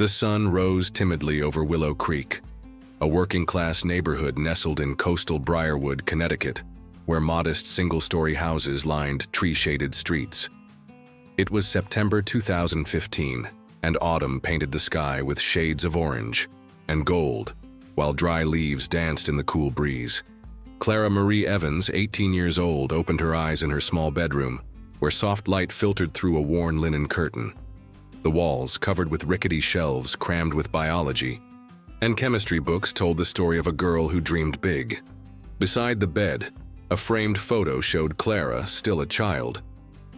The sun rose timidly over Willow Creek, a working-class neighborhood nestled in coastal Briarwood, Connecticut, where modest single-story houses lined tree-shaded streets. It was September 2015, and autumn painted the sky with shades of orange and gold, while dry leaves danced in the cool breeze. Clara Evans, 18 years old, opened her eyes in her small bedroom, where soft light filtered through a worn linen curtain. The walls, covered with rickety shelves crammed with biology and chemistry books, told the story of a girl who dreamed big. Beside the bed, a framed photo showed Clara, still a child,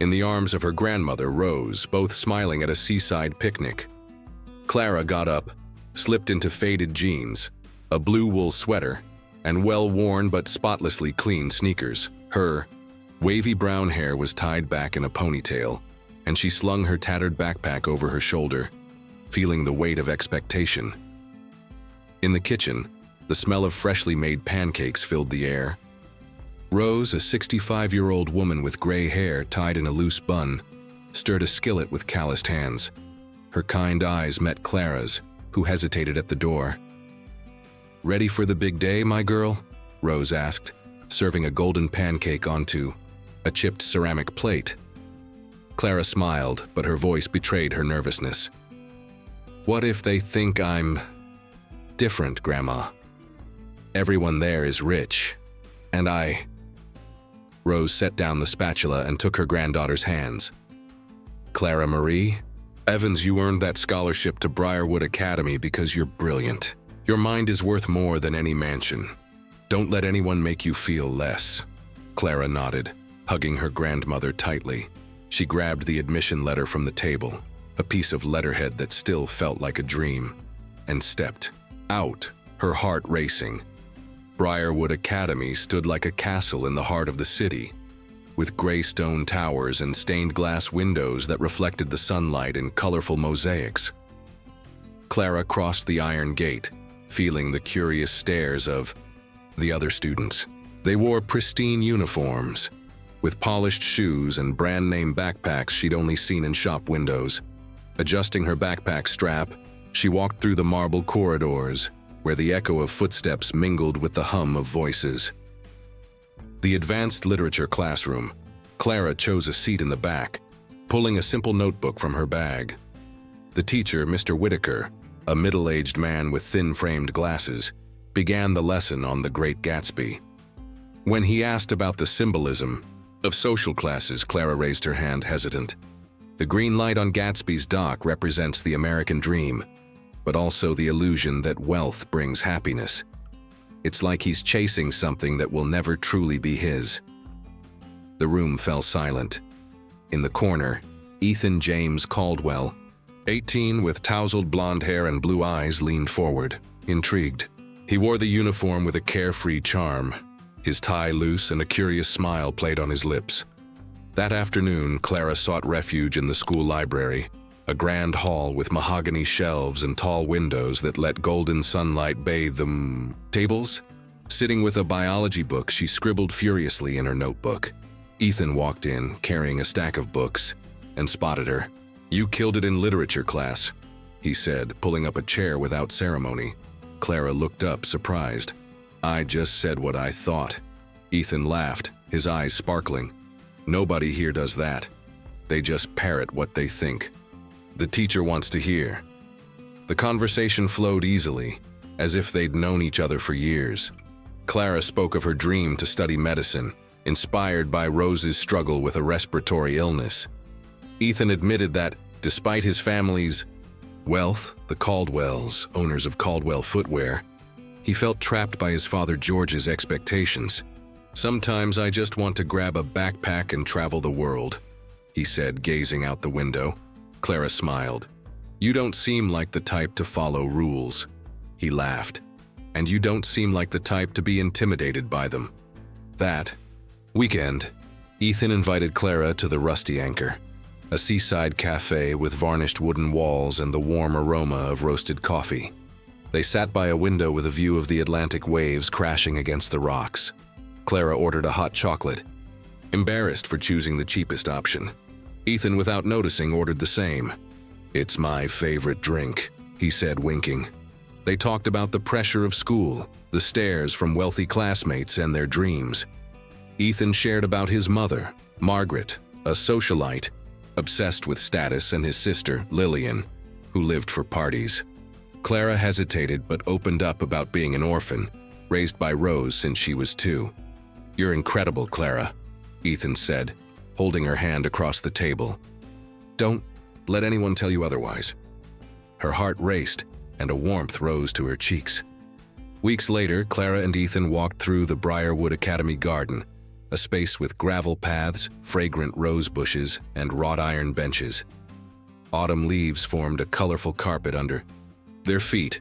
in the arms of her grandmother, Rose, both smiling at a seaside picnic. Clara got up, slipped into faded jeans, a blue wool sweater, and well-worn but spotlessly clean sneakers. Her wavy brown hair was tied back in a ponytail, and she slung her tattered backpack over her shoulder, feeling the weight of expectation. In the kitchen, the smell of freshly made pancakes filled the air. Rose, a 65-year-old woman with gray hair tied in a loose bun, stirred a skillet with calloused hands. Her kind eyes met Clara's, who hesitated at the door. "Ready for the big day, my girl?" Rose asked, serving a golden pancake onto a chipped ceramic plate. Clara smiled, but her voice betrayed her nervousness. "What if they think I'm different, Grandma? Everyone there is rich, and I..." Rose set down the spatula and took her granddaughter's hands. "Clara Evans, you earned that scholarship to Briarwood Academy because you're brilliant. Your mind is worth more than any mansion. Don't let anyone make you feel less." Clara nodded, hugging her grandmother tightly. She grabbed the admission letter from the table, a piece of letterhead that still felt like a dream, and stepped out, her heart racing. Briarwood Academy stood like a castle in the heart of the city, with gray stone towers and stained glass windows that reflected the sunlight in colorful mosaics. Clara crossed the iron gate, feeling the curious stares of the other students. They wore pristine uniforms, with polished shoes and brand-name backpacks she'd only seen in shop windows. Adjusting her backpack strap, she walked through the marble corridors, where the echo of footsteps mingled with the hum of voices. The advanced literature classroom. Clara chose a seat in the back, pulling a simple notebook from her bag. The teacher, Mr. Whitaker, a middle-aged man with thin-framed glasses, began the lesson on The Great Gatsby. When he asked about the symbolism of social classes, Clara raised her hand, hesitant. The green light on Gatsby's dock represents the American dream, but also the illusion that wealth brings happiness. It's like he's chasing something that will never truly be his. The room fell silent. In the corner, Ethan James Caldwell, 18, with tousled blonde hair and blue eyes, leaned forward, intrigued. He wore the uniform with a carefree charm, his tie loose and a curious smile played on his lips. That afternoon, Clara sought refuge in the school library, a grand hall with mahogany shelves and tall windows that let golden sunlight bathe the tables. Sitting with a biology book, she scribbled furiously in her notebook. Ethan walked in, carrying a stack of books, and spotted her. "You killed it in literature class," he said, pulling up a chair without ceremony. Clara looked up, surprised. "I just said what I thought." Ethan laughed, his eyes sparkling. "Nobody here does that. They just parrot what they think. The teacher wants to hear." The conversation flowed easily, as if they'd known each other for years. Clara spoke of her dream to study medicine, inspired by Rose's struggle with a respiratory illness. Ethan admitted that, despite his family's wealth, the Caldwells, owners of Caldwell Footwear, he felt trapped by his father George's expectations. "Sometimes I just want to grab a backpack and travel the world," he said, gazing out the window. Clara smiled. "You don't seem like the type to follow rules." He laughed. "And you don't seem like the type to be intimidated by them." That weekend, Ethan invited Clara to the Rusty Anchor, a seaside cafe with varnished wooden walls and the warm aroma of roasted coffee. They sat by a window with a view of the Atlantic waves crashing against the rocks. Clara ordered a hot chocolate, embarrassed for choosing the cheapest option. Ethan, without noticing, ordered the same. "It's my favorite drink," he said, winking. They talked about the pressure of school, the stares from wealthy classmates, and their dreams. Ethan shared about his mother, Margaret, a socialite, obsessed with status, and his sister, Lillian, who lived for parties. Clara hesitated but opened up about being an orphan, raised by Rose since she was 2. "You're incredible, Clara," Ethan said, holding her hand across the table. "Don't let anyone tell you otherwise." Her heart raced, and a warmth rose to her cheeks. Weeks later, Clara and Ethan walked through the Briarwood Academy garden, a space with gravel paths, fragrant rose bushes, and wrought iron benches. Autumn leaves formed a colorful carpet under their feet.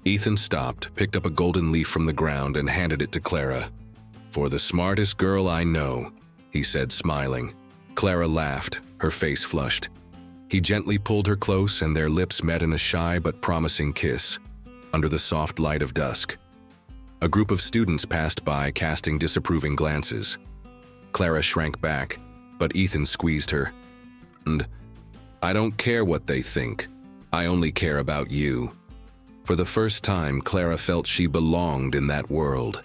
Ethan stopped, picked up a golden leaf from the ground, and handed it to Clara. "For the smartest girl I know," he said, smiling. Clara laughed, her face flushed. He gently pulled her close, and their lips met in a shy but promising kiss, under the soft light of dusk. A group of students passed by, casting disapproving glances. Clara shrank back, but Ethan squeezed her. "And I don't care what they think. I only care about you." For the first time, Clara felt she belonged in that world.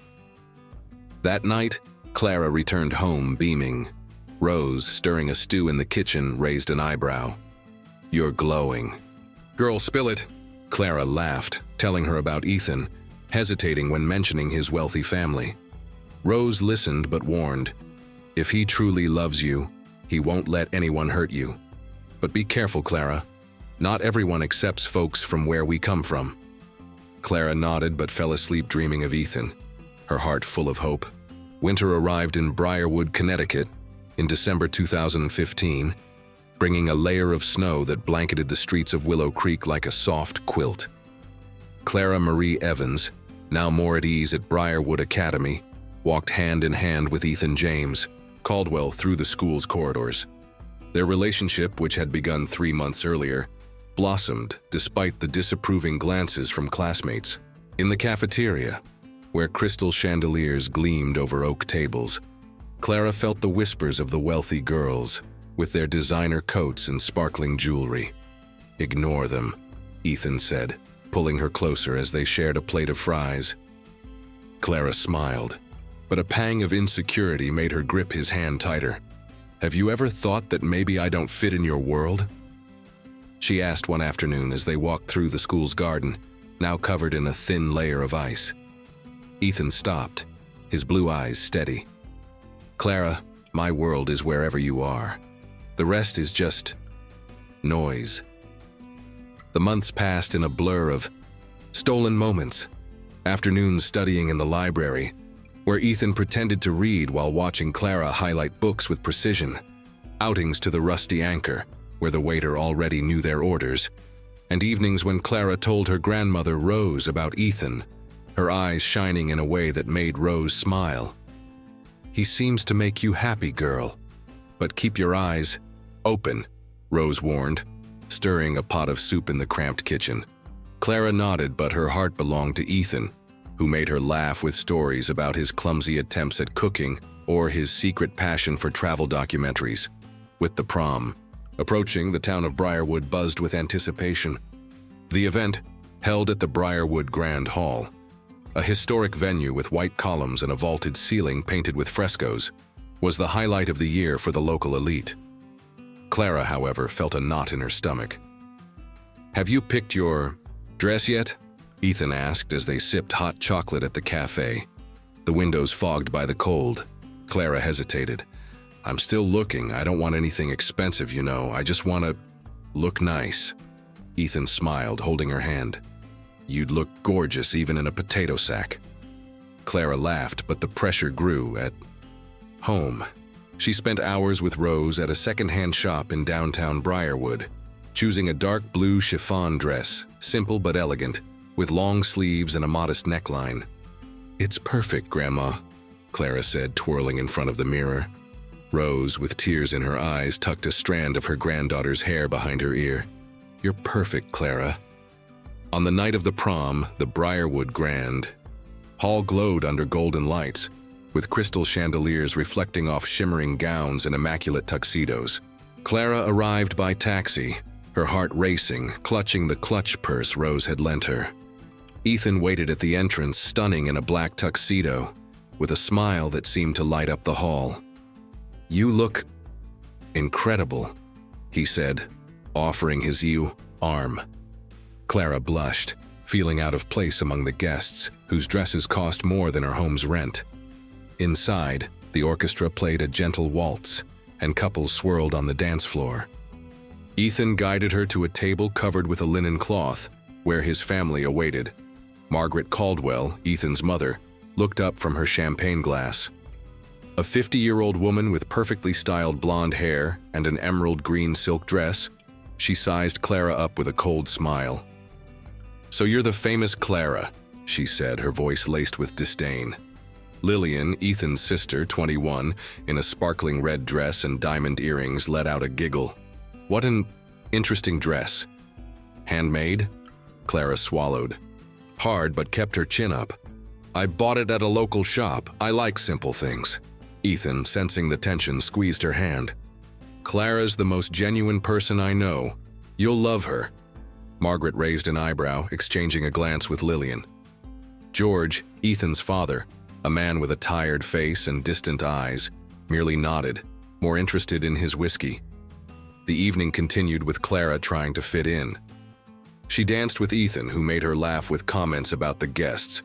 That night, Clara returned home beaming. Rose, stirring a stew in the kitchen, raised an eyebrow. "You're glowing." "Girl, spill it." Clara laughed, telling her about Ethan, hesitating when mentioning his wealthy family. Rose listened but warned, "If he truly loves you, he won't let anyone hurt you. But be careful, Clara. Not everyone accepts folks from where we come from." Clara nodded but fell asleep dreaming of Ethan, her heart full of hope. Winter arrived in Briarwood, Connecticut, in December 2015, bringing a layer of snow that blanketed the streets of Willow Creek like a soft quilt. Clara Marie Evans, now more at ease at Briarwood Academy, walked hand in hand with Ethan James Caldwell through the school's corridors. Their relationship, which had begun 3 months earlier, blossomed despite the disapproving glances from classmates. In the cafeteria, where crystal chandeliers gleamed over oak tables, Clara felt the whispers of the wealthy girls, with their designer coats and sparkling jewelry. "Ignore them," Ethan said, pulling her closer as they shared a plate of fries. Clara smiled, but a pang of insecurity made her grip his hand tighter. "Have you ever thought that maybe I don't fit in your world?" she asked one afternoon as they walked through the school's garden, now covered in a thin layer of ice. Ethan stopped, his blue eyes steady. "Clara, my world is wherever you are. The rest is just noise." The months passed in a blur of stolen moments. Afternoons studying in the library, where Ethan pretended to read while watching Clara highlight books with precision. Outings to the Rusty Anchor, where the waiter already knew their orders. And evenings when Clara told her grandmother Rose about Ethan, her eyes shining in a way that made Rose smile. "He seems to make you happy, girl. But keep your eyes open," Rose warned, stirring a pot of soup in the cramped kitchen. Clara nodded, but her heart belonged to Ethan, who made her laugh with stories about his clumsy attempts at cooking or his secret passion for travel documentaries. With the prom approaching, the town of Briarwood buzzed with anticipation. The event, held at the Briarwood Grand Hall, a historic venue with white columns and a vaulted ceiling painted with frescoes, was the highlight of the year for the local elite. Clara, however, felt a knot in her stomach. "Have you picked your dress yet?" Ethan asked as they sipped hot chocolate at the cafe, the windows fogged by the cold. Clara hesitated. "I'm still looking. I don't want anything expensive, you know. I just want to look nice." Ethan smiled, holding her hand. "You'd look gorgeous even in a potato sack." Clara laughed, but the pressure grew. At home, she spent hours with Rose at a second-hand shop in downtown Briarwood, choosing a dark blue chiffon dress, simple but elegant, with long sleeves and a modest neckline. "It's perfect, Grandma," Clara said, twirling in front of the mirror. Rose, with tears in her eyes, tucked a strand of her granddaughter's hair behind her ear. "You're perfect, Clara." On the night of the prom, the Briarwood Grand Hall glowed under golden lights, with crystal chandeliers reflecting off shimmering gowns and immaculate tuxedos. Clara arrived by taxi, her heart racing, clutching the clutch purse Rose had lent her. Ethan waited at the entrance, stunning in a black tuxedo, with a smile that seemed to light up the hall. "You look incredible," he said, offering his arm. Clara blushed, feeling out of place among the guests, whose dresses cost more than her home's rent. Inside, the orchestra played a gentle waltz, and couples swirled on the dance floor. Ethan guided her to a table covered with a linen cloth, where his family awaited. Margaret Caldwell, Ethan's mother, looked up from her champagne glass. A 50-year-old woman with perfectly styled blonde hair and an emerald green silk dress, she sized Clara up with a cold smile. "So you're the famous Clara," she said, her voice laced with disdain. Lillian, Ethan's sister, 21, in a sparkling red dress and diamond earrings, let out a giggle. "What an interesting dress." "Handmade?" Clara swallowed. Hard, but kept her chin up. "I bought it at a local shop. I like simple things." Ethan, sensing the tension, squeezed her hand. "Clara's the most genuine person I know. You'll love her." Margaret raised an eyebrow, exchanging a glance with Lillian. George, Ethan's father, a man with a tired face and distant eyes, merely nodded, more interested in his whiskey. The evening continued with Clara trying to fit in. She danced with Ethan, who made her laugh with comments about the guests.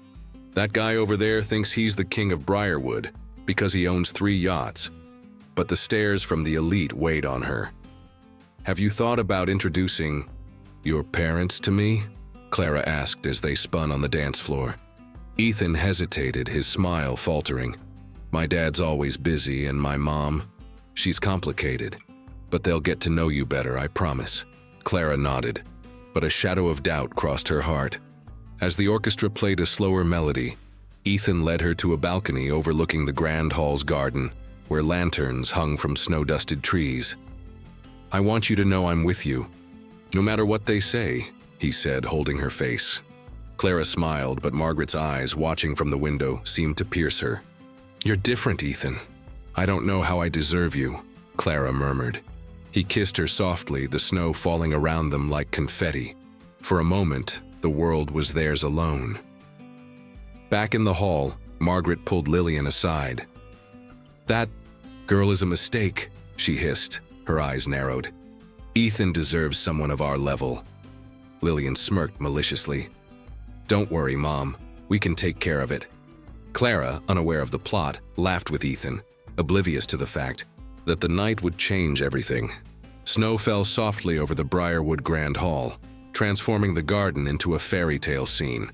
"That guy over there thinks he's the king of Briarwood because he owns 3 yachts." But the stares from the elite weighed on her. "Have you thought about introducing your parents to me?" Clara asked as they spun on the dance floor. Ethan hesitated, his smile faltering. "My dad's always busy, and my mom, she's complicated. But they'll get to know you better, I promise." Clara nodded, but a shadow of doubt crossed her heart. As the orchestra played a slower melody, Ethan led her to a balcony overlooking the grand hall's garden, where lanterns hung from snow-dusted trees. "I want you to know I'm with you, no matter what they say," he said, holding her face. Clara smiled, but Margaret's eyes, watching from the window, seemed to pierce her. "You're different, Ethan. I don't know how I deserve you," Clara murmured. He kissed her softly, the snow falling around them like confetti. For a moment, the world was theirs alone. Back in the hall, Margaret pulled Lillian aside. "That girl is a mistake," she hissed, her eyes narrowed. "Ethan deserves someone of our level." Lillian smirked maliciously. "Don't worry, Mom. We can take care of it." Clara, unaware of the plot, laughed with Ethan, oblivious to the fact that the night would change everything. Snow fell softly over the Briarwood Grand Hall, transforming the garden into a fairy tale scene,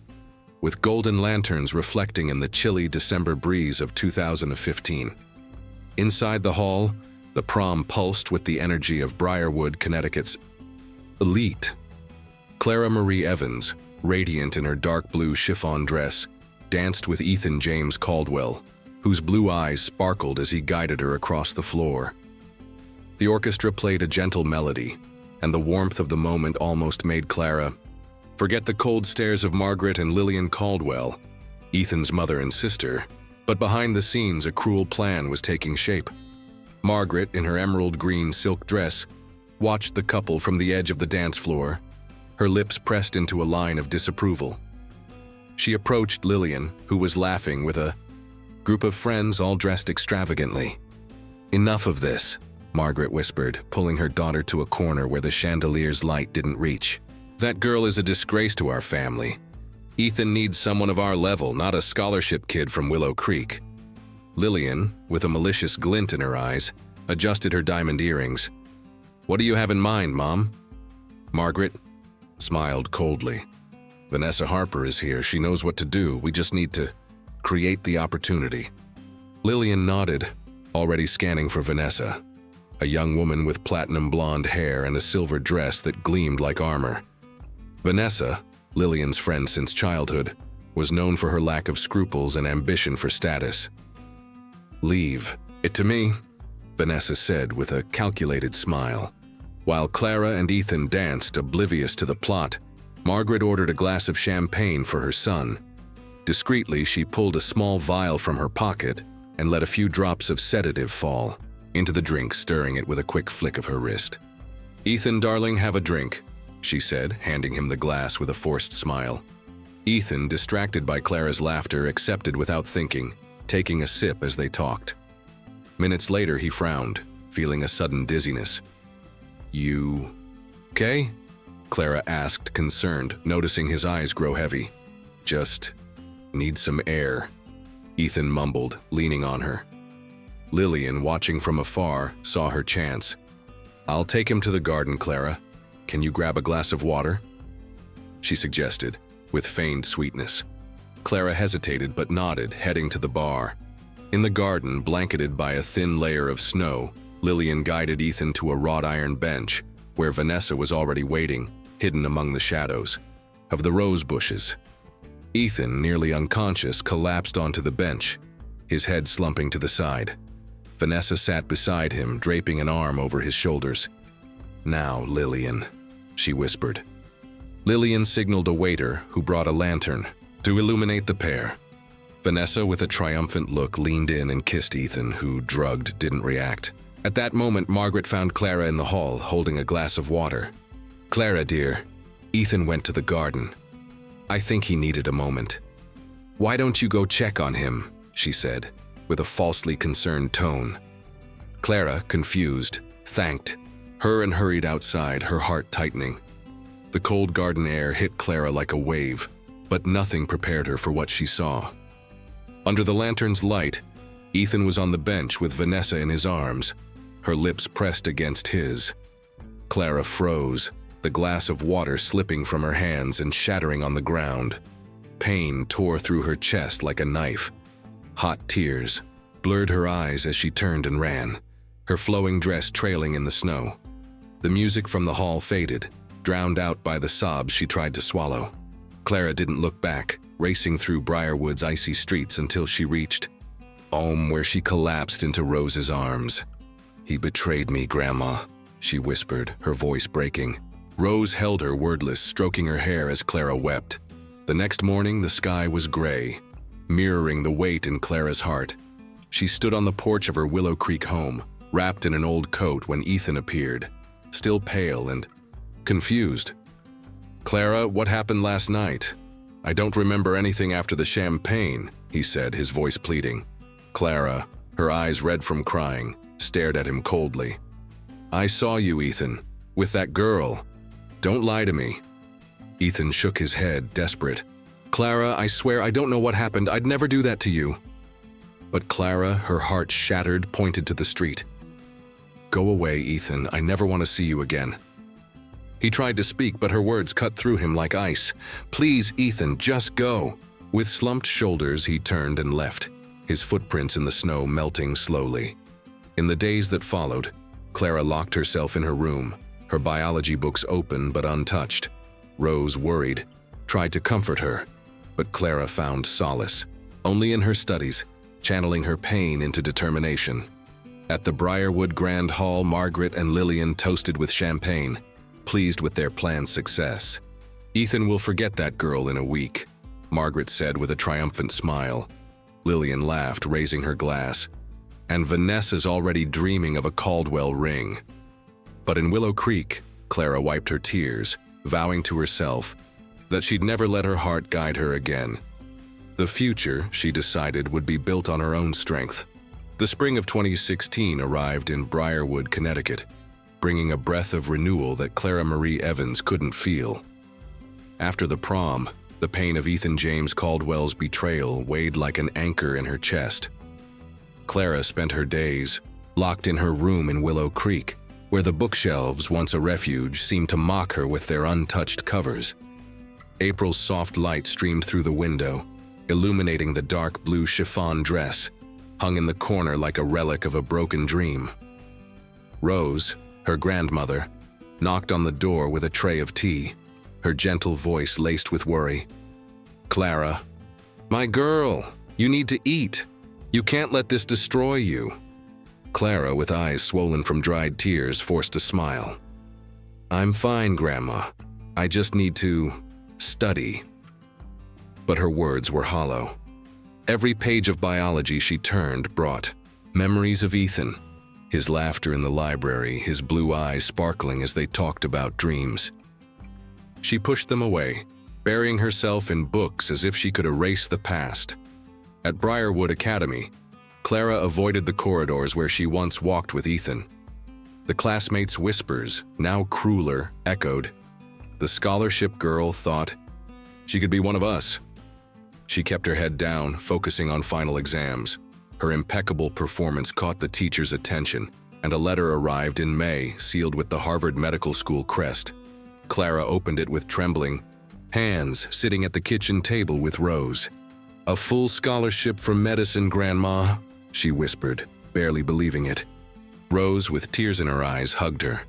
with golden lanterns reflecting in the chilly December breeze of 2015. Inside the hall, the prom pulsed with the energy of Briarwood, Connecticut's elite. Clara Marie Evans, radiant in her dark blue chiffon dress, danced with Ethan James Caldwell, whose blue eyes sparkled as he guided her across the floor. The orchestra played a gentle melody, and the warmth of the moment almost made Clara forget the cold stares of Margaret and Lillian Caldwell, Ethan's mother and sister. But behind the scenes, a cruel plan was taking shape. Margaret, in her emerald green silk dress, watched the couple from the edge of the dance floor, her lips pressed into a line of disapproval. She approached Lillian, who was laughing with a group of friends all dressed extravagantly. "Enough of this," Margaret whispered, pulling her daughter to a corner where the chandelier's light didn't reach. "That girl is a disgrace to our family. Ethan needs someone of our level, not a scholarship kid from Willow Creek." Lillian, with a malicious glint in her eyes, adjusted her diamond earrings. "What do you have in mind, Mom?" Margaret smiled coldly. "Vanessa Harper is here. She knows what to do. We just need to create the opportunity." Lillian nodded, already scanning for Vanessa, a young woman with platinum blonde hair and a silver dress that gleamed like armor. Vanessa, Lillian's friend since childhood, was known for her lack of scruples and ambition for status. "Leave it to me," Vanessa said with a calculated smile. While Clara and Ethan danced, oblivious to the plot, Margaret ordered a glass of champagne for her son. Discreetly, she pulled a small vial from her pocket and let a few drops of sedative fall into the drink, stirring it with a quick flick of her wrist. "Ethan, darling, have a drink," she said, handing him the glass with a forced smile. Ethan, distracted by Clara's laughter, accepted without thinking, taking a sip as they talked. Minutes later, he frowned, feeling a sudden dizziness. "You okay?" Clara asked, concerned, noticing his eyes grow heavy. "Just need some air," Ethan mumbled, leaning on her. Lillian, watching from afar, saw her chance. "I'll take him to the garden, Clara. Can you grab a glass of water?" she suggested, with feigned sweetness. Clara hesitated but nodded, heading to the bar. In the garden, blanketed by a thin layer of snow, Lillian guided Ethan to a wrought iron bench, where Vanessa was already waiting, hidden among the shadows of the rose bushes. Ethan, nearly unconscious, collapsed onto the bench, his head slumping to the side. Vanessa sat beside him, draping an arm over his shoulders. "Now, Lillian," she whispered. Lillian signaled a waiter, who brought a lantern, to illuminate the pair. Vanessa, with a triumphant look, leaned in and kissed Ethan, who, drugged, didn't react. At that moment, Margaret found Clara in the hall, holding a glass of water. "Clara, dear," Ethan went to the garden. "I think he needed a moment." "Why don't you go check on him?" she said, with a falsely concerned tone. Clara, confused, thanked her and hurried outside, her heart tightening. The cold garden air hit Clara like a wave, but nothing prepared her for what she saw. Under the lantern's light, Ethan was on the bench with Vanessa in his arms, her lips pressed against his. Clara froze, the glass of water slipping from her hands and shattering on the ground. Pain tore through her chest like a knife. Hot tears blurred her eyes as she turned and ran, her flowing dress trailing in the snow. The music from the hall faded, drowned out by the sobs she tried to swallow. Clara didn't look back, racing through Briarwood's icy streets until she reached home, where she collapsed into Rose's arms. "He betrayed me, Grandma," she whispered, her voice breaking. Rose held her wordless, stroking her hair as Clara wept. The next morning, the sky was gray, mirroring the weight in Clara's heart. She stood on the porch of her Willow Creek home, wrapped in an old coat, when Ethan appeared, still pale and confused. "Clara, what happened last night?" "I don't remember anything after the champagne," he said, his voice pleading. Clara, her eyes red from crying, stared at him coldly. "I saw you, Ethan, with that girl. Don't lie to me." Ethan shook his head, desperate. "Clara, I swear I don't know what happened. I'd never do that to you." But Clara, her heart shattered, pointed to the street. "Go away, Ethan. I never want to see you again." He tried to speak, but her words cut through him like ice. "Please, Ethan, just go." With slumped shoulders, he turned and left, his footprints in the snow melting slowly. In the days that followed, Clara locked herself in her room, her biology books open but untouched. Rose, worried, tried to comfort her, but Clara found solace, only in her studies, channeling her pain into determination. At the Briarwood Grand Hall, Margaret and Lillian toasted with champagne, pleased with their planned success. "Ethan will forget that girl in a week," Margaret said with a triumphant smile. Lillian laughed, raising her glass. "And Vanessa's already dreaming of a Caldwell ring." But in Willow Creek, Clara wiped her tears, vowing to herself that she'd never let her heart guide her again. The future, she decided, would be built on her own strength. The spring of 2016 arrived in Briarwood, Connecticut, bringing a breath of renewal that Clara Evans couldn't feel. After the prom, the pain of Ethan James Caldwell's betrayal weighed like an anchor in her chest. Clara spent her days locked in her room in Willow Creek, where the bookshelves, once a refuge, seemed to mock her with their untouched covers. April's soft light streamed through the window, illuminating the dark blue chiffon dress, hung in the corner like a relic of a broken dream. Rose, her grandmother, knocked on the door with a tray of tea, her gentle voice laced with worry. "Clara, my girl, you need to eat. You can't let this destroy you." Clara, with eyes swollen from dried tears, forced a smile. "I'm fine, Grandma. I just need to study." But her words were hollow. Every page of biology she turned brought memories of Ethan, his laughter in the library, his blue eyes sparkling as they talked about dreams. She pushed them away, burying herself in books as if she could erase the past. At Briarwood Academy, Clara avoided the corridors where she once walked with Ethan. The classmates' whispers, now crueler, echoed. The scholarship girl thought she could be one of us. She kept her head down, focusing on final exams. Her impeccable performance caught the teacher's attention, and a letter arrived in May, sealed with the Harvard Medical School crest. Clara opened it with trembling hands, sitting at the kitchen table with Rose. "A full scholarship for medicine, Grandma," she whispered, barely believing it. Rose, with tears in her eyes, hugged her.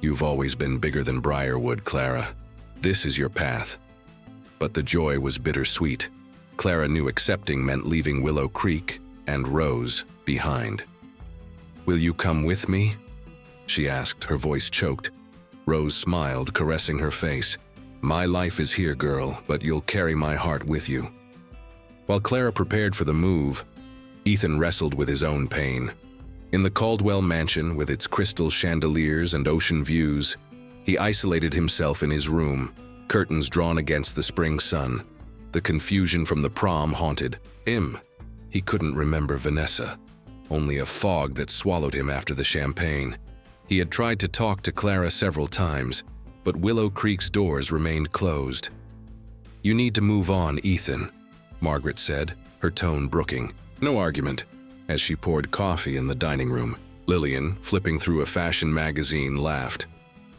"You've always been bigger than Briarwood, Clara. This is your path." But the joy was bittersweet. Clara knew accepting meant leaving Willow Creek and Rose behind. "Will you come with me?" she asked, her voice choked. Rose smiled, caressing her face. "My life is here, girl, but you'll carry my heart with you." While Clara prepared for the move, Ethan wrestled with his own pain. In the Caldwell mansion, with its crystal chandeliers and ocean views, he isolated himself in his room, curtains drawn against the spring sun. The confusion from the prom haunted him. He couldn't remember Vanessa, only a fog that swallowed him after the champagne. He had tried to talk to Clara several times, but Willow Creek's doors remained closed. "You need to move on, Ethan," Margaret said, her tone brooking. No argument. As she poured coffee in the dining room, Lillian, flipping through a fashion magazine, laughed.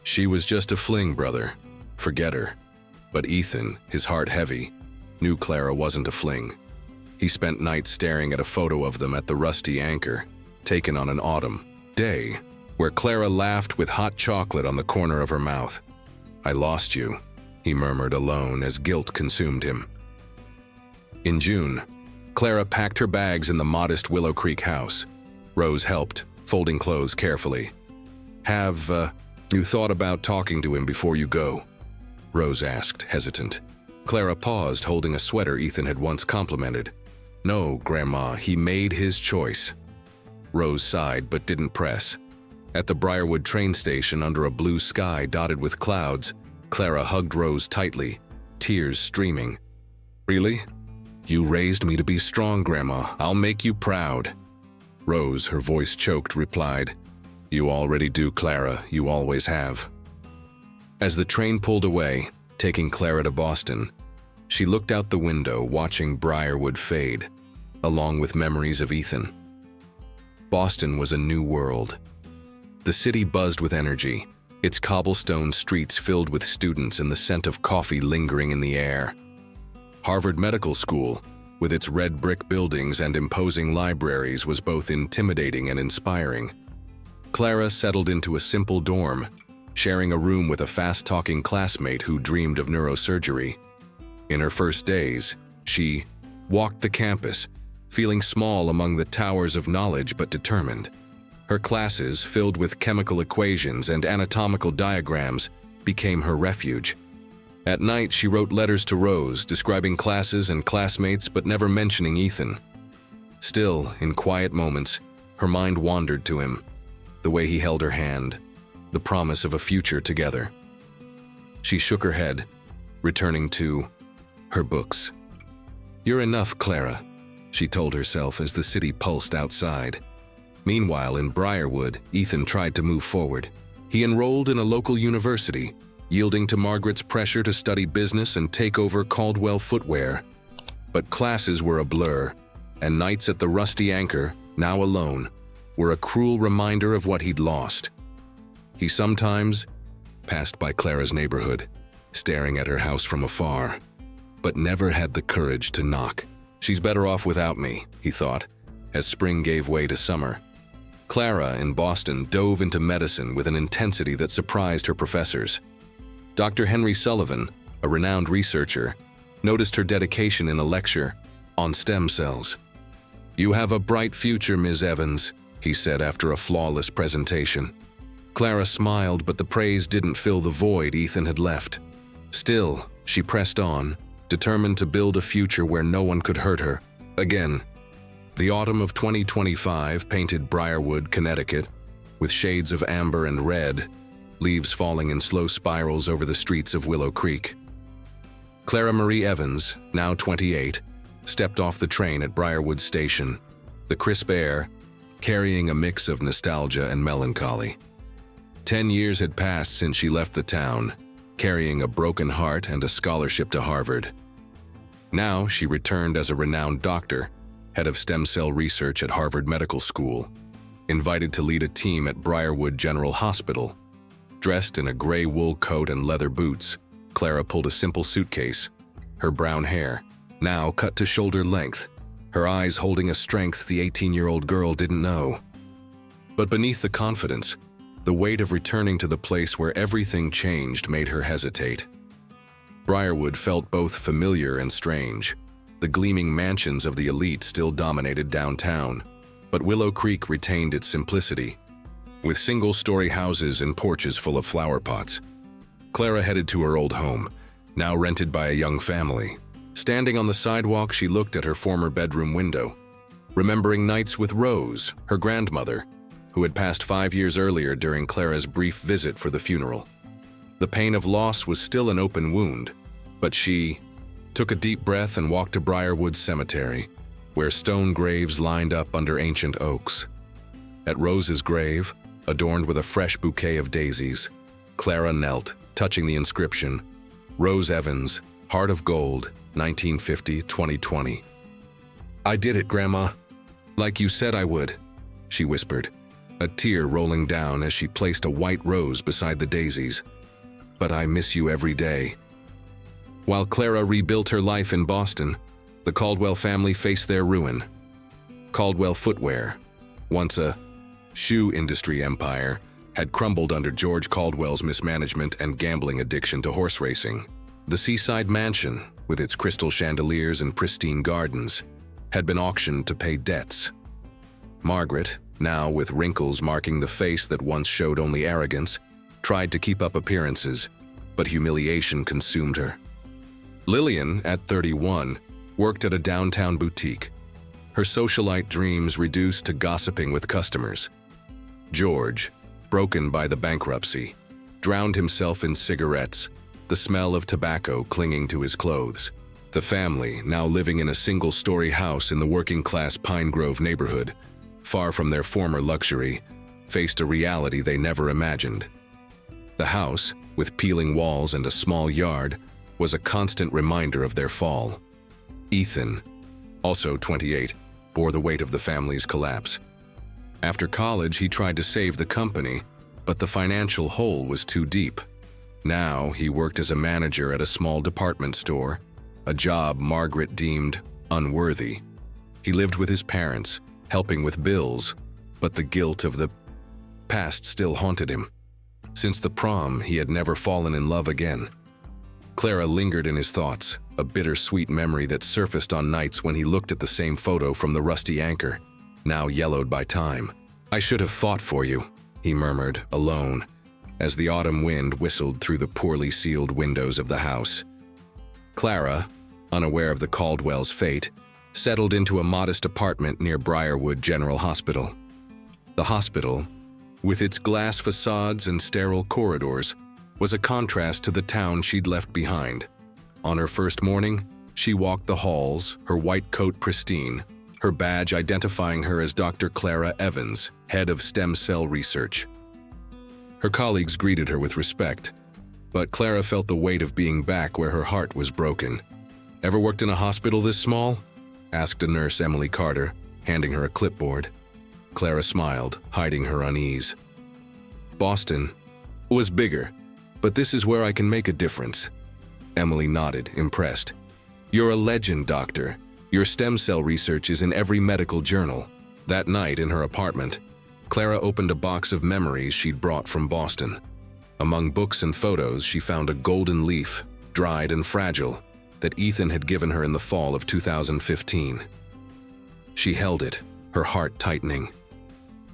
"She was just a fling, brother. Forget her." But Ethan, his heart heavy, knew Clara wasn't a fling. He spent nights staring at a photo of them at the Rusty Anchor, taken on an autumn day, where Clara laughed with hot chocolate on the corner of her mouth. "I lost you," he murmured alone as guilt consumed him. In June, Clara packed her bags in the modest Willow Creek house. Rose helped, folding clothes carefully. Have you thought about talking to him before you go?" Rose asked, hesitant. Clara paused, holding a sweater Ethan had once complimented. "No, Grandma, he made his choice." Rose sighed but didn't press. At the Briarwood train station, under a blue sky dotted with clouds, Clara hugged Rose tightly, tears streaming. "Really? You raised me to be strong, Grandma. I'll make you proud." Rose, her voice choked, replied, "You already do, Clara. You always have." As the train pulled away, taking Clara to Boston, she looked out the window, watching Briarwood fade, along with memories of Ethan. Boston was a new world. The city buzzed with energy, its cobblestone streets filled with students and the scent of coffee lingering in the air. Harvard Medical School, with its red brick buildings and imposing libraries, was both intimidating and inspiring. Clara settled into a simple dorm, sharing a room with a fast-talking classmate who dreamed of neurosurgery. In her first days, she walked the campus, feeling small among the towers of knowledge but determined. Her classes, filled with chemical equations and anatomical diagrams, became her refuge. At night, she wrote letters to Rose, describing classes and classmates but never mentioning Ethan. Still, in quiet moments, her mind wandered to him, the way he held her hand, the promise of a future together. She shook her head, returning to her books. "You're enough, Clara," she told herself as the city pulsed outside. Meanwhile, in Briarwood, Ethan tried to move forward. He enrolled in a local university, yielding to Margaret's pressure to study business and take over Caldwell footwear. But classes were a blur, and nights at the Rusty Anchor, now alone, were a cruel reminder of what he'd lost. He sometimes passed by Clara's neighborhood, staring at her house from afar, but never had the courage to knock. "She's better off without me," he thought, as spring gave way to summer. Clara, in Boston, dove into medicine with an intensity that surprised her professors. Dr. Henry Sullivan, a renowned researcher, noticed her dedication in a lecture on stem cells. "You have a bright future, Ms. Evans," he said after a flawless presentation. Clara smiled, but the praise didn't fill the void Ethan had left. Still, she pressed on, determined to build a future where no one could hurt her again. The autumn of 2025 painted Briarwood, Connecticut, with shades of amber and red, leaves falling in slow spirals over the streets of Willow Creek. Clara Marie Evans, now 28, stepped off the train at Briarwood Station, the crisp air carrying a mix of nostalgia and melancholy. 10 years had passed since she left the town, carrying a broken heart and a scholarship to Harvard. Now she returned as a renowned doctor, head of stem cell research at Harvard Medical School, invited to lead a team at Briarwood General Hospital. Dressed in a gray wool coat and leather boots, Clara pulled a simple suitcase, her brown hair, now cut to shoulder length, her eyes holding a strength the 18-year-old girl didn't know. But beneath the confidence, the weight of returning to the place where everything changed made her hesitate. Briarwood felt both familiar and strange. The gleaming mansions of the elite still dominated downtown, but Willow Creek retained its simplicity, with single-story houses and porches full of flower pots. Clara headed to her old home, now rented by a young family. Standing on the sidewalk, she looked at her former bedroom window, remembering nights with Rose, her grandmother, who had passed 5 years earlier during Clara's brief visit for the funeral. The pain of loss was still an open wound, but she took a deep breath and walked to Briarwood Cemetery, where stone graves lined up under ancient oaks. At Rose's grave, adorned with a fresh bouquet of daisies, Clara knelt, touching the inscription, Rose Evans, Heart of Gold, 1950-2020. "I did it, Grandma. Like you said I would," she whispered, a tear rolling down as she placed a white rose beside the daisies. "But I miss you every day." While Clara rebuilt her life in Boston, the Caldwell family faced their ruin. Caldwell Footwear, once a shoe industry empire, had crumbled under George Caldwell's mismanagement and gambling addiction to horse racing. The seaside mansion, with its crystal chandeliers and pristine gardens, had been auctioned to pay debts. Margaret, now with wrinkles marking the face that once showed only arrogance, tried to keep up appearances, but humiliation consumed her. Lillian, at 31, worked at a downtown boutique, her socialite dreams reduced to gossiping with customers. George, broken by the bankruptcy, drowned himself in cigarettes, the smell of tobacco clinging to his clothes. The family, now living in a single-story house in the working-class Pine Grove neighborhood, far from their former luxury, faced a reality they never imagined. The house, with peeling walls and a small yard, was a constant reminder of their fall. Ethan, also 28, bore the weight of the family's collapse. After college, he tried to save the company, but the financial hole was too deep. Now he worked as a manager at a small department store, a job Margaret deemed unworthy. He lived with his parents, helping with bills, but the guilt of the past still haunted him. Since the prom, he had never fallen in love again. Clara lingered in his thoughts, a bittersweet memory that surfaced on nights when he looked at the same photo from the rusty anchor, now yellowed by time. "I should have fought for you," he murmured, alone, as the autumn wind whistled through the poorly sealed windows of the house. Clara, unaware of the Caldwell's fate, settled into a modest apartment near Briarwood General Hospital. The hospital, with its glass facades and sterile corridors, was a contrast to the town she'd left behind. On her first morning, she walked the halls, her white coat pristine, her badge identifying her as Dr. Clara Evans, head of stem cell research. Her colleagues greeted her with respect, but Clara felt the weight of being back where her heart was broken. "Ever worked in a hospital this small?" asked a nurse, Emily Carter, handing her a clipboard. Clara smiled, hiding her unease. "Boston was bigger, but this is where I can make a difference." Emily nodded, impressed. "You're a legend, doctor. Your stem cell research is in every medical journal." That night in her apartment, Clara opened a box of memories she'd brought from Boston. Among books and photos, she found a golden leaf, dried and fragile, that Ethan had given her in the fall of 2015. She held it, her heart tightening.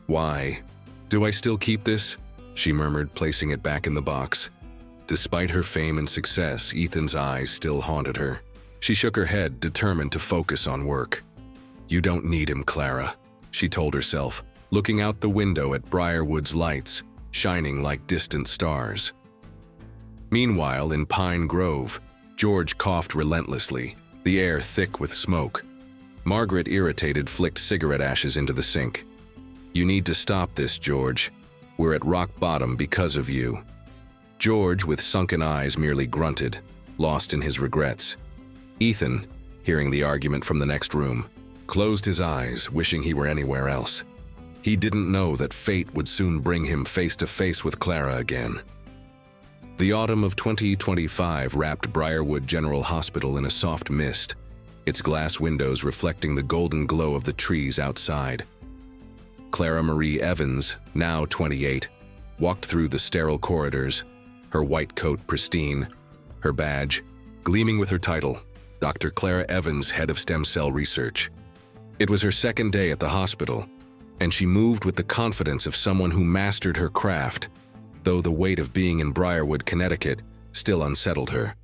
"Why do I still keep this?" she murmured, placing it back in the box. Despite her fame and success, Ethan's eyes still haunted her. She shook her head, determined to focus on work. "You don't need him, Clara," she told herself, looking out the window at Briarwood's lights, shining like distant stars. Meanwhile, in Pine Grove, George coughed relentlessly, the air thick with smoke. Margaret, irritated, flicked cigarette ashes into the sink. "You need to stop this, George. We're at rock bottom because of you." George, with sunken eyes, merely grunted, lost in his regrets. Ethan, hearing the argument from the next room, closed his eyes, wishing he were anywhere else. He didn't know that fate would soon bring him face to face with Clara again. The autumn of 2025 wrapped Briarwood General Hospital in a soft mist, its glass windows reflecting the golden glow of the trees outside. Clara Marie Evans, now 28, walked through the sterile corridors, her white coat pristine, her badge gleaming with her title, Dr. Clara Evans, Head of Stem Cell Research. It was her second day at the hospital, and she moved with the confidence of someone who mastered her craft, though the weight of being in Briarwood, Connecticut, still unsettled her.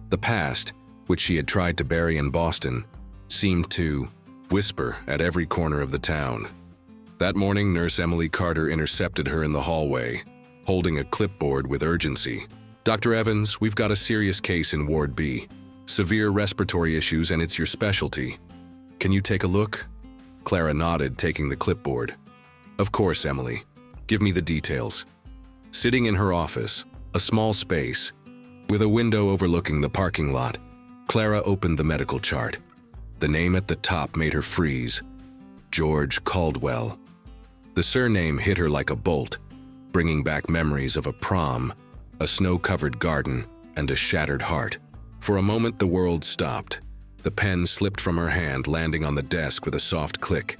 The past, which she had tried to bury in Boston, seemed to whisper at every corner of the town. That morning, Nurse Emily Carter intercepted her in the hallway, holding a clipboard with urgency. "Dr. Evans, we've got a serious case in Ward B. Severe respiratory issues, and it's your specialty. Can you take a look?" Clara nodded, taking the clipboard. "Of course, Emily. Give me the details." Sitting in her office, a small space, with a window overlooking the parking lot, Clara opened the medical chart. The name at the top made her freeze. George Caldwell. The surname hit her like a bolt, bringing back memories of a prom, a snow-covered garden, and a shattered heart. For a moment, the world stopped. The pen slipped from her hand, landing on the desk with a soft click.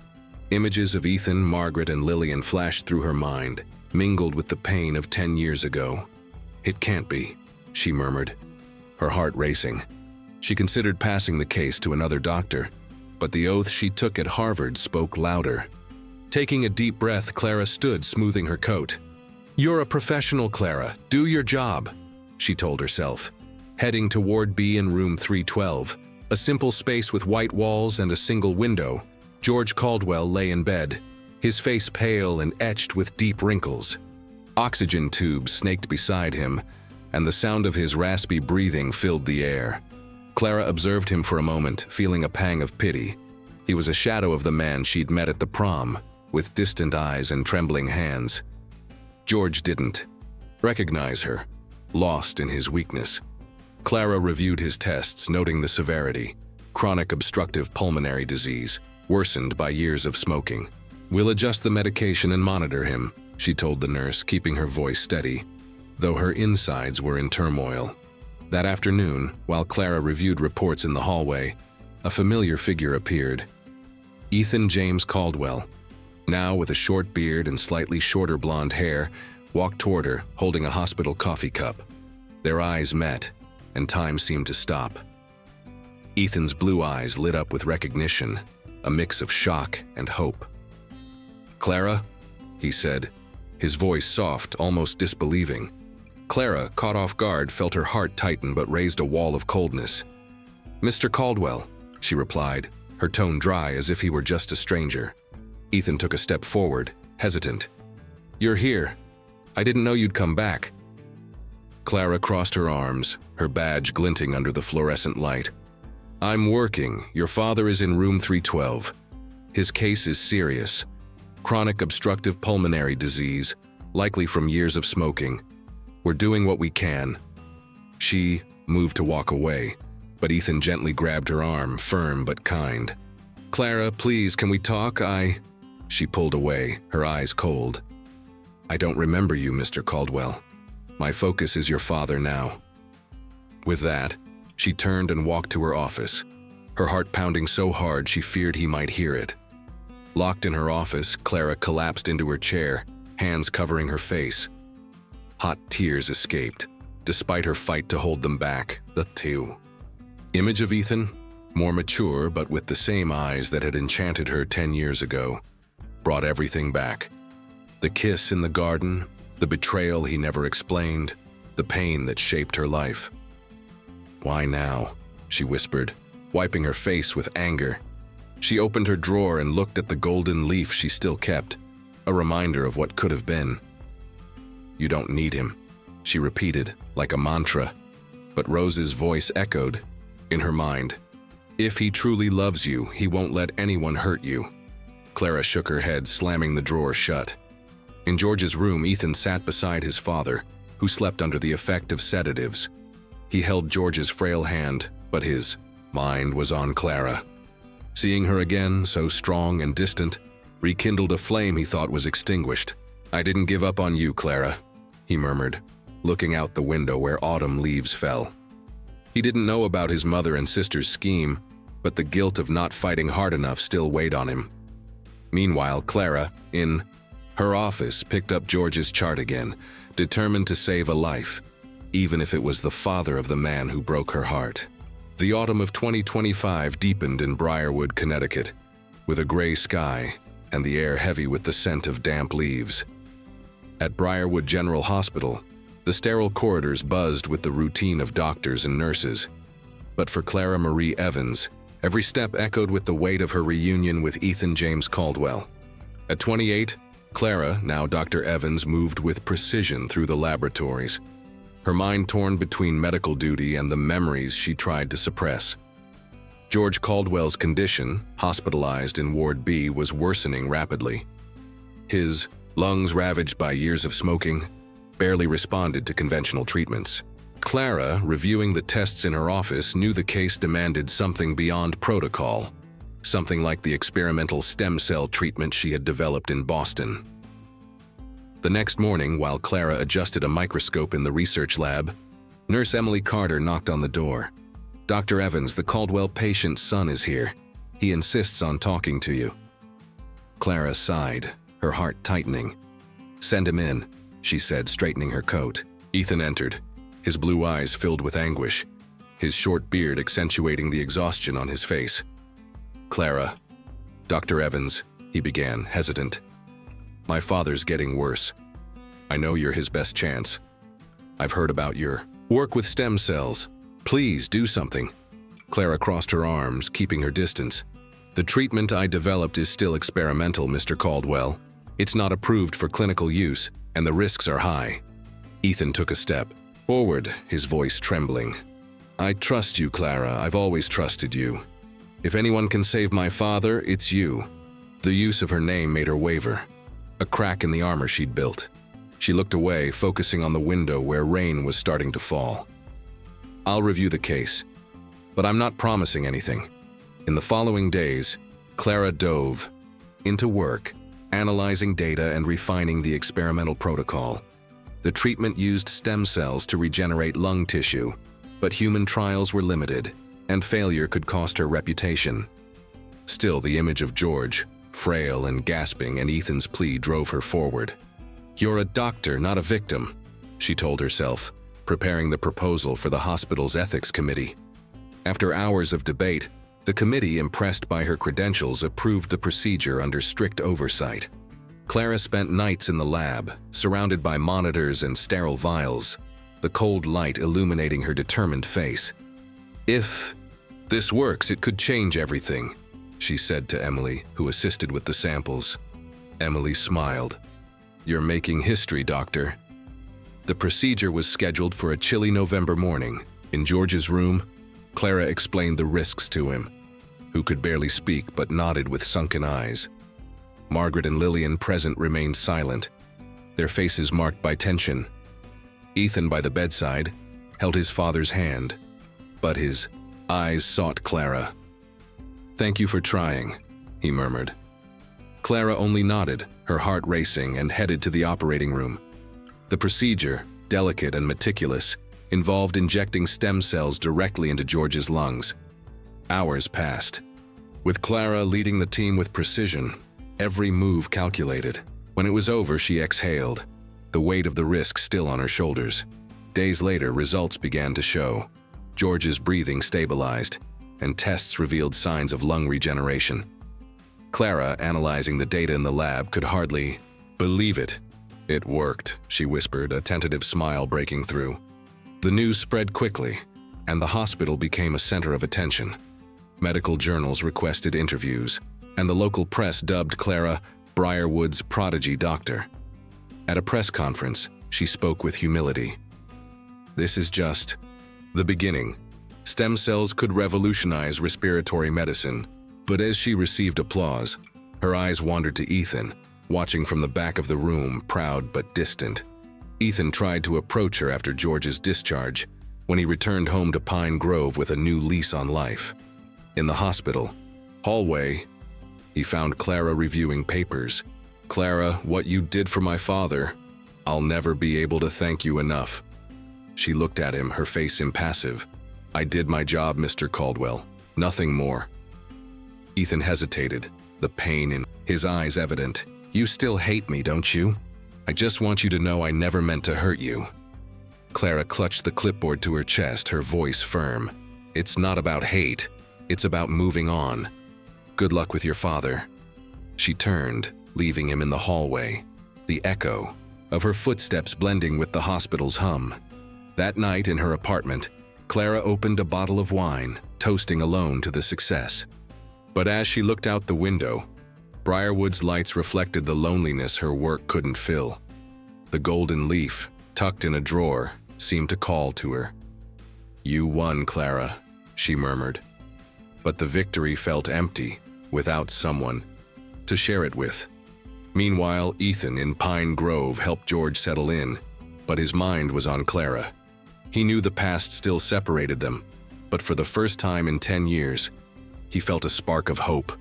Images of Ethan, Margaret, and Lillian flashed through her mind, mingled with the pain of 10 years ago. "It can't be," she murmured, her heart racing. She considered passing the case to another doctor, but the oath she took at Harvard spoke louder. Taking a deep breath, Clara stood, smoothing her coat. "You're a professional, Clara. Do your job," she told herself. Heading to Ward B in room 312, a simple space with white walls and a single window, George Caldwell lay in bed, his face pale and etched with deep wrinkles. Oxygen tubes snaked beside him, and the sound of his raspy breathing filled the air. Clara observed him for a moment, feeling a pang of pity. He was a shadow of the man she'd met at the prom, with distant eyes and trembling hands. George didn't recognize her, lost in his weakness. Clara reviewed his tests, noting the severity: chronic obstructive pulmonary disease, worsened by years of smoking. "We'll adjust the medication and monitor him," she told the nurse, keeping her voice steady, though her insides were in turmoil. That afternoon, while Clara reviewed reports in the hallway, a familiar figure appeared. Ethan James Caldwell, now with a short beard and slightly shorter blonde hair, walked toward her, holding a hospital coffee cup. Their eyes met, and time seemed to stop. Ethan's blue eyes lit up with recognition, a mix of shock and hope. "Clara?" he said, his voice soft, almost disbelieving. Clara, caught off guard, felt her heart tighten but raised a wall of coldness. "Mr. Caldwell," she replied, her tone dry as if he were just a stranger. Ethan took a step forward, hesitant. "You're here. I didn't know you'd come back." Clara crossed her arms, her badge glinting under the fluorescent light. "I'm working. Your father is in room 312. His case is serious. Chronic obstructive pulmonary disease, likely from years of smoking. We're doing what we can." She moved to walk away, but Ethan gently grabbed her arm, firm but kind. "Clara, please, can we talk? She pulled away, her eyes cold. "I don't remember you, Mr. Caldwell. My focus is your father now." With that, she turned and walked to her office, her heart pounding so hard she feared he might hear it. Locked in her office, Clara collapsed into her chair, hands covering her face. Hot tears escaped, despite her fight to hold them back. The image of Ethan, more mature but with the same eyes that had enchanted her 10 years ago, brought everything back. The kiss in the garden, the betrayal he never explained, the pain that shaped her life. "Why now?" she whispered, wiping her face with anger. She opened her drawer and looked at the golden leaf she still kept. a reminder of what could have been. "You don't need him," she repeated, like a mantra. But Rose's voice echoed in her mind. "If he truly loves you, he won't let anyone hurt you." Clara shook her head, slamming the drawer shut. In George's room, Ethan sat beside his father, who slept under the effect of sedatives. He held George's frail hand, but his mind was on Clara. Seeing her again, so strong and distant, rekindled a flame he thought was extinguished. "I didn't give up on you, Clara," he murmured, looking out the window where autumn leaves fell. He didn't know about his mother and sister's scheme, but the guilt of not fighting hard enough still weighed on him. Meanwhile, Clara, in her office, picked up George's chart again, determined to save a life, even if it was the father of the man who broke her heart. The autumn of 2025 deepened in Briarwood, Connecticut, with a gray sky and the air heavy with the scent of damp leaves. At Briarwood General Hospital, the sterile corridors buzzed with the routine of doctors and nurses. But for Clara Marie Evans, every step echoed with the weight of her reunion with Ethan James Caldwell. At 28, Clara, now Dr. Evans, moved with precision through the laboratories, her mind torn between medical duty and the memories she tried to suppress. George Caldwell's condition, hospitalized in Ward B, was worsening rapidly. His lungs, ravaged by years of smoking, barely responded to conventional treatments. Clara, reviewing the tests in her office, knew the case demanded something beyond protocol, something like the experimental stem cell treatment she had developed in Boston. The next morning, while Clara adjusted a microscope in the research lab, Nurse Emily Carter knocked on the door. "Dr. Evans, the Caldwell patient's son is here. He insists on talking to you." Clara sighed, her heart tightening. "Send him in," she said, straightening her coat. Ethan entered, his blue eyes filled with anguish, his short beard accentuating the exhaustion on his face. "Clara, Dr. Evans," he began, hesitant. "My father's getting worse. I know you're his best chance. I've heard about your work with stem cells. Please do something." Clara crossed her arms, keeping her distance. "The treatment I developed is still experimental, Mr. Caldwell. It's not approved for clinical use, and the risks are high." Ethan took a step forward, his voice trembling. "I trust you, Clara. I've always trusted you. If anyone can save my father, it's you." The use of her name made her waver, a crack in the armor she'd built. She looked away, focusing on the window where rain was starting to fall. "I'll review the case, but I'm not promising anything." In the following days, Clara dove into work, analyzing data and refining the experimental protocol. The treatment used stem cells to regenerate lung tissue, but human trials were limited, and failure could cost her reputation. Still, the image of George, frail and gasping, and Ethan's plea drove her forward. "You're a doctor, not a victim," she told herself, preparing the proposal for the hospital's ethics committee. After hours of debate, the committee, impressed by her credentials, approved the procedure under strict oversight. Clara spent nights in the lab, surrounded by monitors and sterile vials, the cold light illuminating her determined face. "If this works, it could change everything," she said to Emily, who assisted with the samples. Emily smiled. "You're making history, Doctor." The procedure was scheduled for a chilly November morning. In George's room, Clara explained the risks to him, who could barely speak but nodded with sunken eyes. Margaret and Lillian, present, remained silent, their faces marked by tension. Ethan, by the bedside, held his father's hand, but his eyes sought Clara. "Thank you for trying," he murmured. Clara only nodded, her heart racing, and headed to the operating room. The procedure, delicate and meticulous, involved injecting stem cells directly into George's lungs. Hours passed, with Clara leading the team with precision, every move calculated. When it was over, she exhaled, the weight of the risk still on her shoulders. Days later, results began to show. George's breathing stabilized, and tests revealed signs of lung regeneration. Clara, analyzing the data in the lab, could hardly believe it. "It worked," she whispered, a tentative smile breaking through. The news spread quickly, and the hospital became a center of attention. Medical journals requested interviews, and the local press dubbed Clara Briarwood's prodigy doctor. At a press conference, she spoke with humility. This is just the beginning. Stem cells could revolutionize respiratory medicine, but as she received applause, her eyes wandered to Ethan, watching from the back of the room, proud but distant. Ethan tried to approach her after George's discharge, when he returned home to Pine Grove with a new lease on life. In the hospital hallway, he found Clara reviewing papers. "Clara, what you did for my father, I'll never be able to thank you enough." She looked at him, her face impassive. "I did my job, Mr. Caldwell. Nothing more." Ethan hesitated, the pain in his eyes evident. "You still hate me, don't you? I just want you to know I never meant to hurt you." Clara clutched the clipboard to her chest, her voice firm. "It's not about hate. It's about moving on. Good luck with your father." She turned, leaving him in the hallway, the echo of her footsteps blending with the hospital's hum. That night in her apartment, Clara opened a bottle of wine, toasting alone to the success. But as she looked out the window, Briarwood's lights reflected the loneliness her work couldn't fill. The golden leaf, tucked in a drawer, seemed to call to her. "You won, Clara," she murmured. But the victory felt empty, without someone to share it with. Meanwhile, Ethan in Pine Grove helped George settle in, but his mind was on Clara. He knew the past still separated them, but for the first time in 10 years, he felt a spark of hope.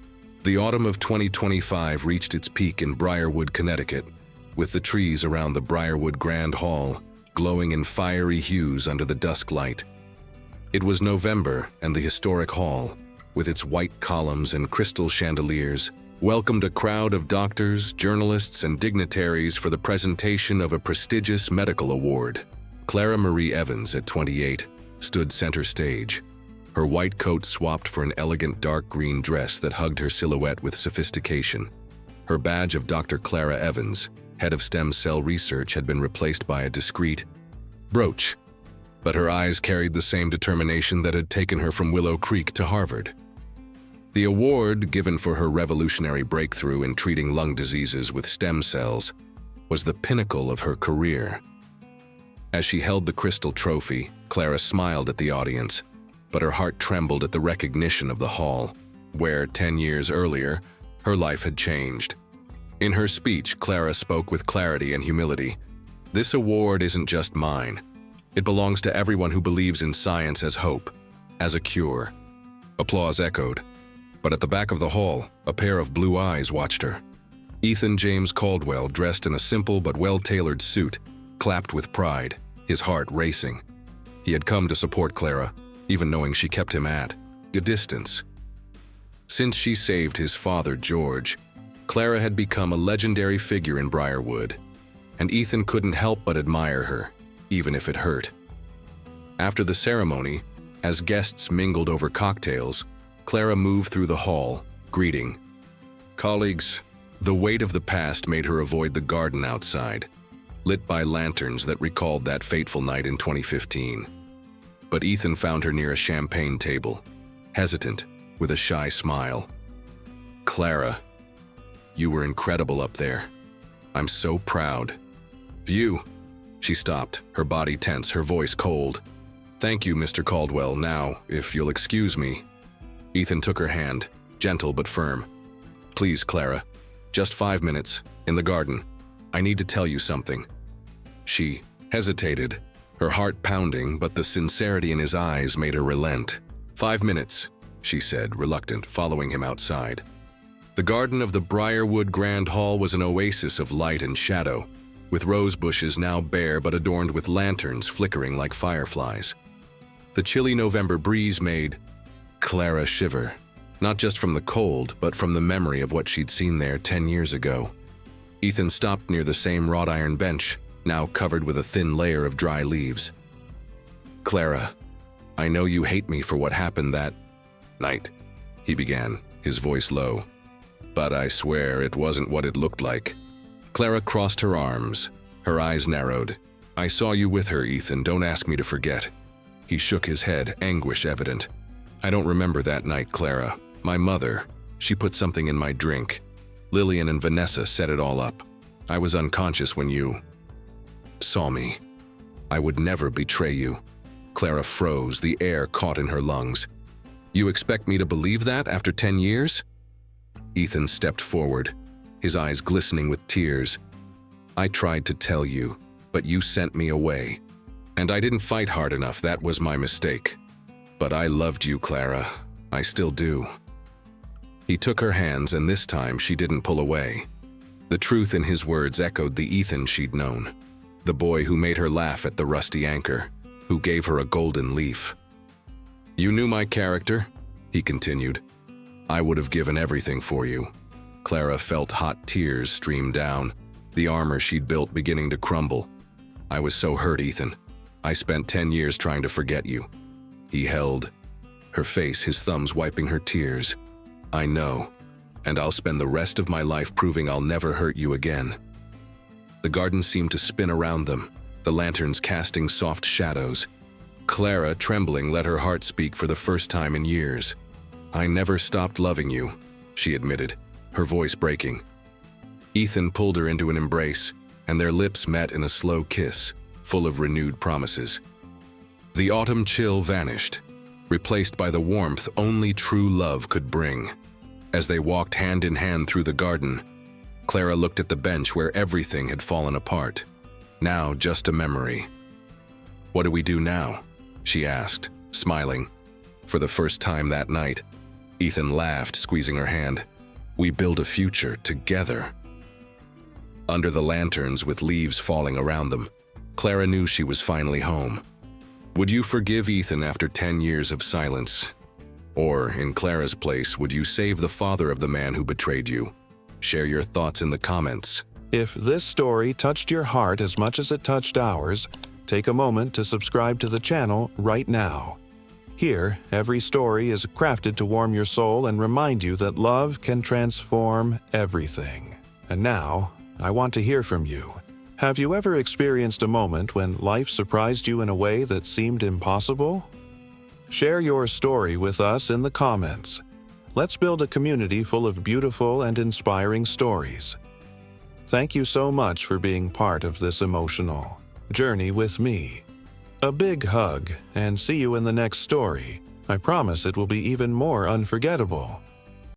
The autumn of 2025 reached its peak in Briarwood, Connecticut, with the trees around the Briarwood Grand Hall glowing in fiery hues under the dusk light. It was November, and the historic hall, with its white columns and crystal chandeliers, welcomed a crowd of doctors, journalists, and dignitaries for the presentation of a prestigious medical award. Clara Marie Evans, at 28, stood center stage. Her white coat swapped for an elegant dark green dress that hugged her silhouette with sophistication. Her badge of Dr. Clara Evans, head of stem cell research, had been replaced by a discreet brooch. But her eyes carried the same determination that had taken her from Willow Creek to Harvard. The award, given for her revolutionary breakthrough in treating lung diseases with stem cells, was the pinnacle of her career. As she held the crystal trophy, Clara smiled at the audience, but her heart trembled at the recognition of the hall, where, 10 years earlier, her life had changed. In her speech, Clara spoke with clarity and humility. "This award isn't just mine. It belongs to everyone who believes in science as hope, as a cure." Applause echoed, but at the back of the hall, a pair of blue eyes watched her. Ethan James Caldwell, dressed in a simple but well-tailored suit, clapped with pride, his heart racing. He had come to support Clara, even knowing she kept him at a distance. Since she saved his father, George, Clara had become a legendary figure in Briarwood, and Ethan couldn't help but admire her, even if it hurt. After the ceremony, as guests mingled over cocktails, Clara moved through the hall, greeting colleagues. The weight of the past made her avoid the garden outside, lit by lanterns that recalled that fateful night in 2015. But Ethan found her near a champagne table, hesitant, with a shy smile. "Clara, you were incredible up there. I'm so proud." "View." She stopped, her body tense, her voice cold. "Thank you, Mr. Caldwell. Now, if you'll excuse me." Ethan took her hand, gentle but firm. "Please, Clara, just 5 minutes, in the garden. I need to tell you something." She hesitated, her heart pounding, but the sincerity in his eyes made her relent. "5 minutes," she said, reluctant, following him outside. The garden of the Briarwood Grand Hall was an oasis of light and shadow, with rose bushes now bare but adorned with lanterns flickering like fireflies. The chilly November breeze made Clara shiver, not just from the cold, but from the memory of what she'd seen there 10 years ago. Ethan stopped near the same wrought iron bench, now covered with a thin layer of dry leaves. "Clara, I know you hate me for what happened that night," he began, his voice low. "But I swear it wasn't what it looked like." Clara crossed her arms, her eyes narrowed. "I saw you with her, Ethan. Don't ask me to forget." He shook his head, anguish evident. "I don't remember that night, Clara. My mother, she put something in my drink. Lillian and Vanessa set it all up. I was unconscious when you saw me. I would never betray you. Clara froze, the air caught in her lungs. You expect me to believe that after 10 years? Ethan stepped forward, his eyes glistening with tears. I tried to tell you, but you sent me away. And I didn't fight hard enough, that was my mistake. But I loved you, Clara. I still do. He took her hands, and this time she didn't pull away. The truth in his words echoed the Ethan she'd known. The boy who made her laugh at the rusty anchor, who gave her a golden leaf. You knew my character, he continued. I would have given everything for you. Clara felt hot tears stream down, the armor she'd built beginning to crumble. I was so hurt, Ethan. I spent 10 years trying to forget you. He held her face, his thumbs wiping her tears. I know, and I'll spend the rest of my life proving I'll never hurt you again. The garden seemed to spin around them, the lanterns casting soft shadows. Clara, trembling, let her heart speak for the first time in years. I never stopped loving you, she admitted, her voice breaking. Ethan pulled her into an embrace, and their lips met in a slow kiss, full of renewed promises. The autumn chill vanished, replaced by the warmth only true love could bring. As they walked hand in hand through the garden, Clara looked at the bench where everything had fallen apart. Now just a memory. What do we do now? She asked, smiling. For the first time that night, Ethan laughed, squeezing her hand. We build a future together. Under the lanterns with leaves falling around them, Clara knew she was finally home. Would you forgive Ethan after 10 years of silence? Or, in Clara's place, would you save the father of the man who betrayed you? Share your thoughts in the comments. If this story touched your heart as much as it touched ours, take a moment to subscribe to the channel right now. Here, every story is crafted to warm your soul and remind you that love can transform everything. And now, I want to hear from you. Have you ever experienced a moment when life surprised you in a way that seemed impossible? Share your story with us in the comments. Let's build a community full of beautiful and inspiring stories. Thank you so much for being part of this emotional journey with me. A big hug, and see you in the next story. I promise it will be even more unforgettable.